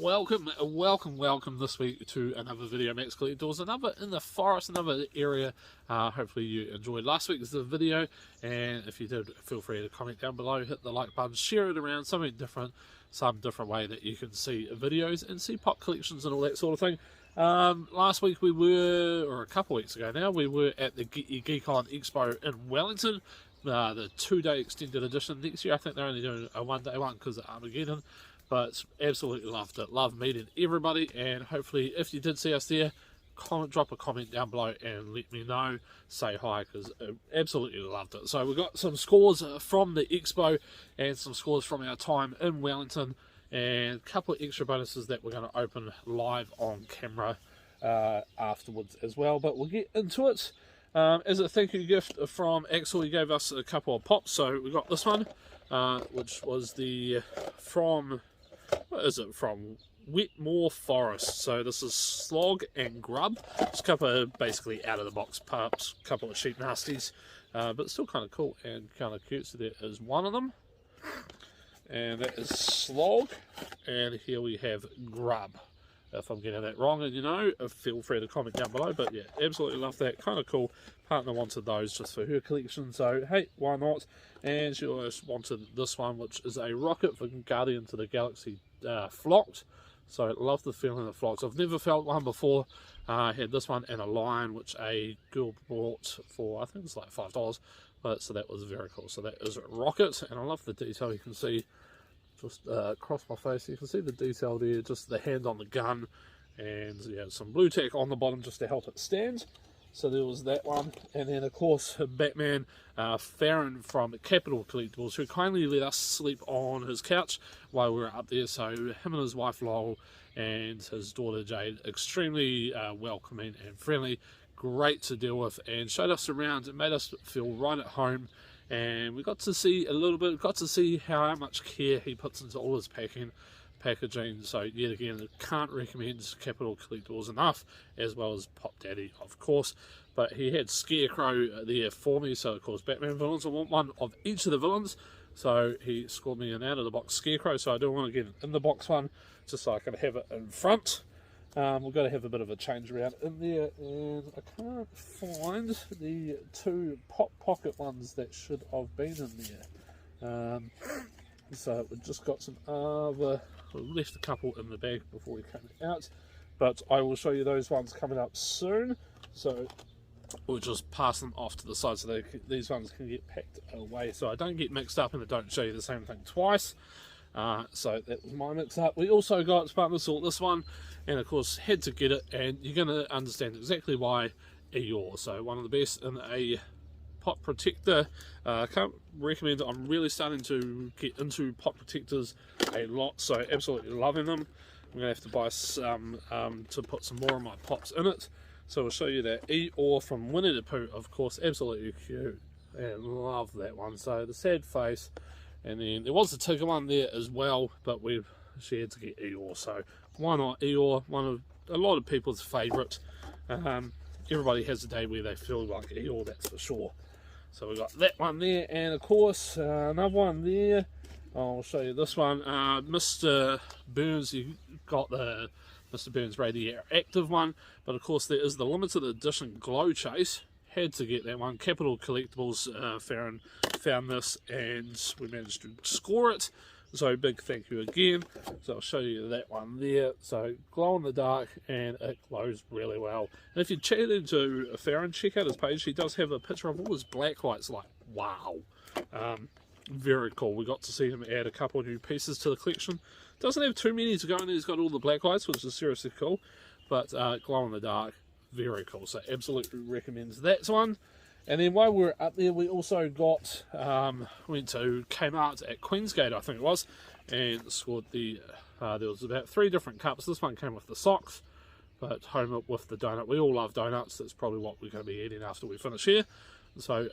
welcome this week to another video, Max Collectables, another in the forest, another area. Hopefully you enjoyed last week's video, and if you did, feel free to comment down below, hit the like button, share it around, some different way that you can see videos and see pop collections and all that sort of thing. Last week we were, or a couple weeks ago now, we were at the Geek expo in Wellington, the 2-day extended edition. Next year I think they're only doing a 1-day one because of Armageddon. But absolutely loved it. Loved meeting everybody, and hopefully if you did see us there, drop a comment down below and let me know. Say hi, because absolutely loved it. So we got some scores from the expo and some scores from our time in Wellington, and a couple of extra bonuses that we're going to open live on camera afterwards as well. But we'll get into it. As a thank you gift from Axel, he gave us a couple of pops. So we got this one, which was the what is it, from Wetmore Forest. So this is slog and grub. Just a couple of basically out of the box pups, a couple of sheep nasties, but still kind of cool and kind of cute. So there is one of them, and that is slog, and here we have grub. If I'm getting that wrong, and you know, feel free to comment down below. But yeah, absolutely love that. Kind of cool. Partner wanted those just for her collection, so hey, why not? And she also wanted this one, which is a rocket for Guardian to the Galaxy flocked. So love the feeling of flocks. I've never felt one before. I had this one and a lion, which a girl bought for, I think it's like $5. But so that was very cool. So that is rocket, and I love the detail. You can see just across my face, you can see the detail there, just the hand on the gun, and yeah, some blue tack on the bottom just to help it stand. So there was that one, and then of course Batman, Farron from Capital Collectables, who kindly let us sleep on his couch while we were up there. So him and his wife Lowell and his daughter Jade, extremely welcoming and friendly, great to deal with, and showed us around. It made us feel right at home. And we got to see a little bit, got to see how much care he puts into all his packaging. So yet again, can't recommend Capital Collectables enough, as well as Pop Daddy, of course. But he had Scarecrow there for me, so of course Batman villains, I want one of each of the villains. So he scored me an out of the box Scarecrow, so I do want to get an in the box one, just so I can have it in front. We've got to have a bit of a change around in there, and I can't find the 2 pop pocket ones that should have been in there. So we've just got some other, we left a couple in the bag before we came out, but I will show you those ones coming up soon. So we'll just pass them off to the side so these ones can get packed away, so I don't get mixed up and I don't show you the same thing twice. So that was my mix up. We also got Spartan Assault, this one, and of course had to get it, and you're going to understand exactly why. Eeyore, so one of the best in a pot protector. Can't recommend it. I'm really starting to get into pot protectors a lot, so absolutely loving them. I'm going to have to buy some to put some more of my pops in it. So I'll show you that Eeyore from Winnie the Pooh, of course, absolutely cute, and love that one. So the sad face. And then there was a Tigger one there as well, but she had to get Eeyore, so why not Eeyore? One of a lot of people's favourite. Everybody has a day where they feel like Eeyore, that's for sure. So we got that one there, and of course another one there. I'll show you this one. Mr. Burns, you got the Mr. Burns Radioactive one, but of course there is the limited edition Glow Chase. Had to get that one. Capital Collectables, Farron found this and we managed to score it, so big thank you again. So I'll show you that one there. So glow in the dark, and it glows really well. And if you chat into Farron, check out his page. He does have a picture of all his black lights. Like, wow, very cool. We got to see him add a couple of new pieces to the collection. Doesn't have too many to go in there. He's got all the black lights, which is seriously cool, but glow in the dark, very cool. So absolutely recommends that one. And then while we were up there, we also got went to Kmart at Queensgate, I think it was, and scored the there was about 3 different cups. This one came with the socks, but home with the donut. We all love donuts. That's probably what we're going to be eating after we finish here. So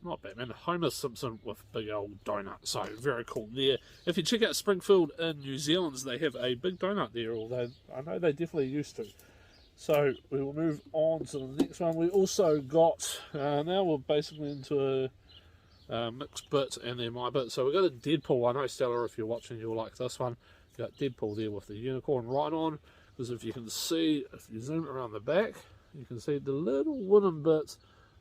not Batman, Homer Simpson with big old donut. So very cool there. If you check out Springfield in New Zealand, they have a big donut there, although I know they definitely used to. So we will move on to the next one. We also got, now we're basically into a mixed bit and then my bit. So we've got a Deadpool. I know, Stella, if you're watching, you'll like this one. You got Deadpool there with the unicorn right on, because if you can see, if you zoom around the back, you can see the little wooden bit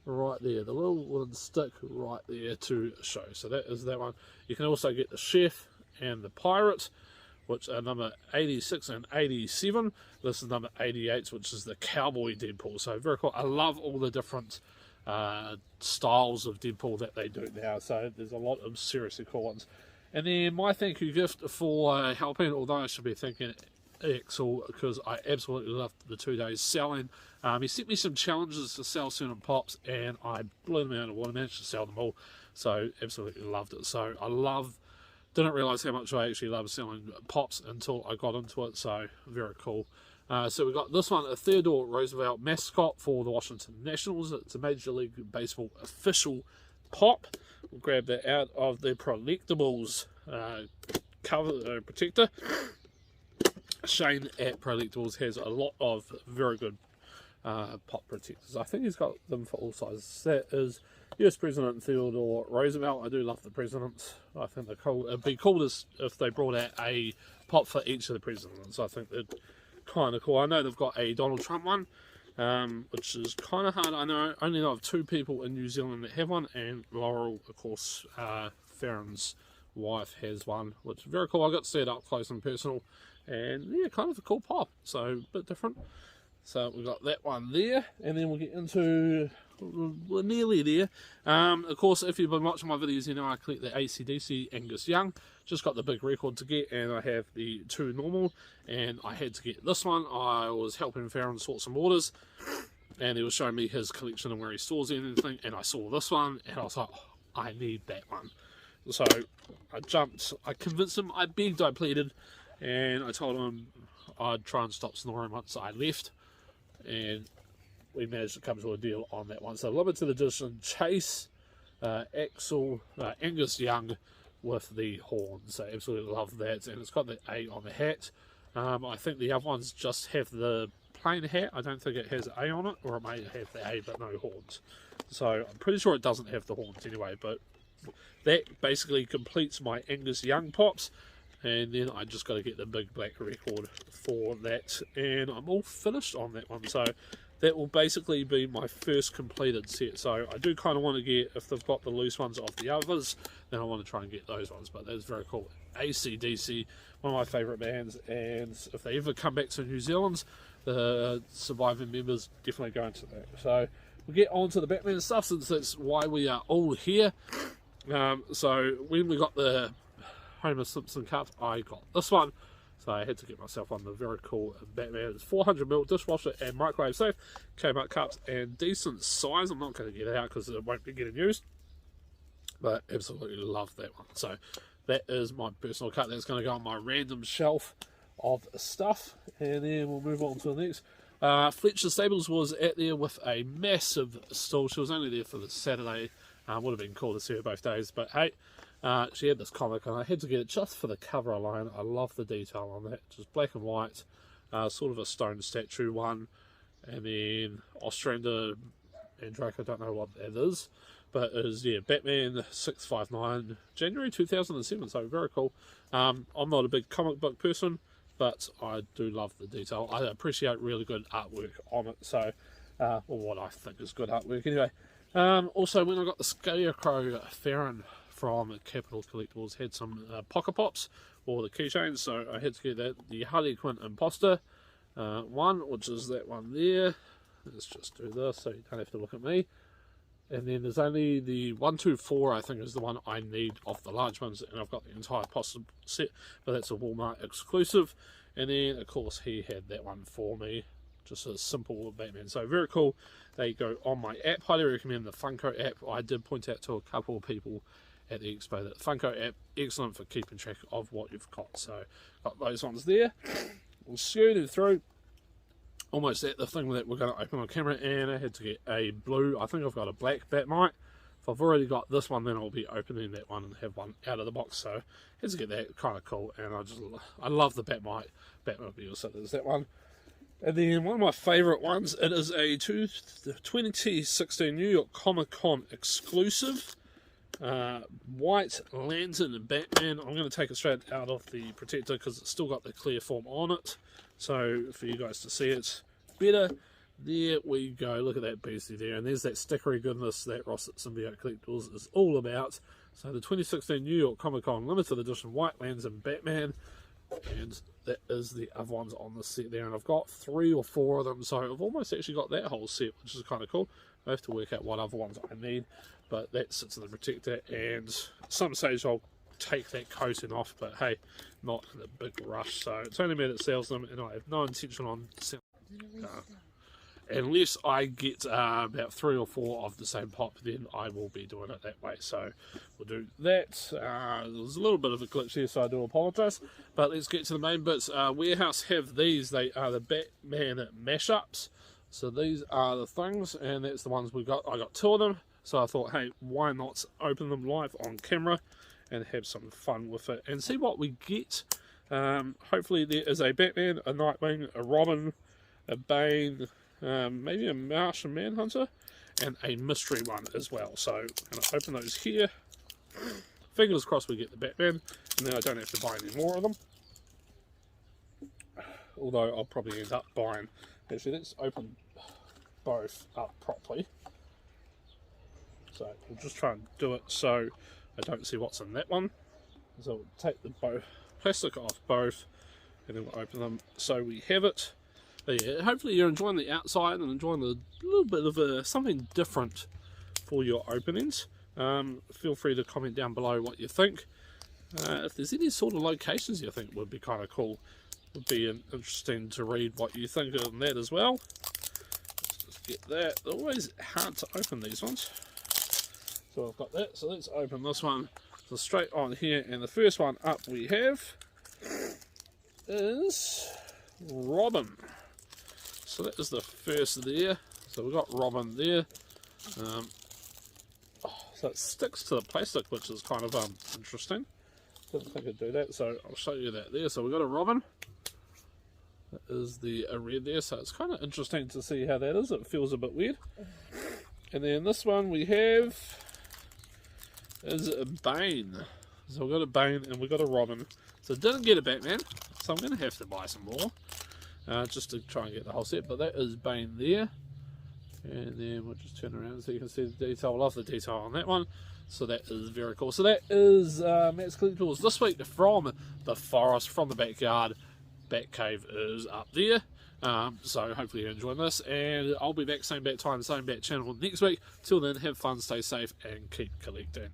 right there, the little wooden stick right there to show. So that is that one. You can also get the chef and the pirate, which are number 86 and 87. This is number 88, which is the cowboy Deadpool. So very cool. I love all the different styles of Deadpool that they do now. So there's a lot of seriously cool ones. And then my thank you gift for helping, although I should be thanking Axel, because I absolutely loved the 2 days selling. He sent me some challenges to sell certain pops, and I blew them out of the water, managed to sell them all. So absolutely loved it. So didn't realise how much I actually love selling pops until I got into it, so very cool. So we got this one, a Theodore Roosevelt mascot for the Washington Nationals. It's a Major League Baseball official pop. We'll grab that out of the collectables cover protector. Shane at Collectables has a lot of very good pop protectors. I think he's got them for all sizes. That is US President Theodore Roosevelt. I do love the presidents. I think they're cool. It'd be cool if they brought out a pop for each of the presidents. I think they're kind of cool. I know they've got a Donald Trump one, which is kind of hard. I only know of 2 people in New Zealand that have one, and Laurel, of course, Farron's wife has one, which is very cool. I got to see it up close and personal, and yeah, kind of a cool pop, so a bit different. So we've got that one there, and then we'll get into, we're nearly there. Of course, if you've been watching my videos, you know I collect the AC/DC Angus Young. Just got the big record to get, and I have the 2 normal, and I had to get this one. I was helping Farron sort some orders, and he was showing me his collection and where he stores everything, and I saw this one, and I was like, oh, I need that one. So I jumped, I convinced him, I begged, I pleaded, and I told him I'd try and stop snoring once I left, and we managed to come to a deal on that one. So limited edition Chase Axel Angus Young with the horns. So absolutely love that, and it's got the A on the hat. I think the other ones just have the plain hat. I don't think it has A on it, or it may have the A but no horns. So I'm pretty sure it doesn't have the horns anyway, but that basically completes my Angus Young pops. And then I just got to get the big black record for that, and I'm all finished on that one. So that will basically be my first completed set. So I do kind of want to get, if they've got the loose ones off the others, then I want to try and get those ones. But that's very cool. AC/DC, one of my favourite bands, and if they ever come back to New Zealand, the surviving members definitely go into that. So we'll get on to the Batman stuff, since that's why we are all here. So when we got the Homer Simpson cup, I got this one, so I had to get myself on the very cool Batman. It's 400ml dishwasher and microwave safe, came out cups, and decent size. I'm not going to get it out because it won't be getting used, but absolutely love that one. So that is my personal cut. That's going to go on my random shelf of stuff, and then we'll move on to the next. Fletcher Stables was out there with a massive stall. She was only there for the Saturday. Would have been cool to see her both days, but hey, she had this comic, and I had to get it just for the cover alone. I love the detail on that, just black and white, sort of a stone statue one, and then Ostrander and Drake, I don't know what that is, but it is, yeah, Batman 659, January 2007, so very cool. I'm not a big comic book person, but I do love the detail. I appreciate really good artwork on it, so, or what I think is good artwork anyway. Also, when I got the Scarecrow Farron from Capital Collectibles, had some pocket pops, or the keychains, so I had to get that. The Harley Quinn Imposter one, which is that one there. Let's just do this so you don't have to look at me. And then there's only the 124, I think, is the one I need off the large ones, and I've got the entire poster set, but that's a Walmart exclusive. And then, of course, he had that one for me, just a simple Batman. So very cool. They go on my app. Highly recommend the Funko app. I did point out to a couple of people at the expo that the Funko app, excellent for keeping track of what you've got. So got those ones there. We'll shoot through. Almost at the thing that we're going to open on camera, and I had to get a blue. I think I've got a black Batmite. If I've already got this one, then I'll be opening that one and have one out of the box. So I had to get that, kind of cool. And I love the Batmite Batmobile, so there's that one. And then one of my favourite ones, it is a 2016 New York Comic Con exclusive. White Lantern Batman. I'm going to take it straight out of the protector because it's still got the clear form on it, so for you guys to see it better. There we go, look at that beastie there, and there's that stickery goodness that Ross at Symbiote Collectables is all about. So the 2016 New York Comic Con limited edition White Lantern Batman, and that is the other ones on the set there, and I've got 3 or 4 of them, so I've almost actually got that whole set, which is kind of cool. I have to work out what other ones I need, but that sits in the protector, and at some stage I'll take that coating off, but hey, not in a big rush. So it's only me that sells them, and I have no intention on selling unless I get about 3 or 4 of the same pop, then I will be doing it that way. So we'll do that. There's a little bit of a glitch here, so I do apologise. But let's get to the main bits. Warehouse have these. They are the Batman mashups. So these are the things, and that's the ones we got. I got 2 of them, so I thought, hey, why not open them live on camera and have some fun with it and see what we get. Hopefully there is a Batman, a Nightwing, a Robin, a Bane, maybe a Martian Manhunter, and a mystery one as well. So I'm going to open those here. Fingers crossed we get the Batman, and then I don't have to buy any more of them. Although I'll probably end up buying. Actually, let's open both up properly. So we'll just try and do it so I don't see what's in that one. So we'll take the plastic off both, and then we'll open them so we have it. But yeah, hopefully you're enjoying the outside and enjoying a little bit of something different for your openings. Feel free to comment down below what you think. If there's any sort of locations you think would be kind of cool, would be interesting to read what you think of that as well. Let's just get that. They're always hard to open, these ones. So I've got that, so let's open this one. So straight on here, and the first one up we have is Robin. So that is the first there. So we've got Robin there. So it sticks to the plastic, which is kind of interesting. Didn't think I'd do that, so I'll show you that there. So we've got a Robin. That is the red there, so it's kind of interesting to see how that is. It feels a bit weird. And then this one we have is a Bane. So we've got a Bane and we've got a Robin. So didn't get a Batman, so I'm going to have to buy some more just to try and get the whole set. But that is Bane there. And then we'll just turn around so you can see the detail. I love the detail on that one. So that is very cool. So that is Matt's Collectables this week from the forest, from the backyard. Batcave is up there. So hopefully you're enjoying this, and I'll be back same bat time, same bat channel next week. Till then, have fun, stay safe, and keep collecting.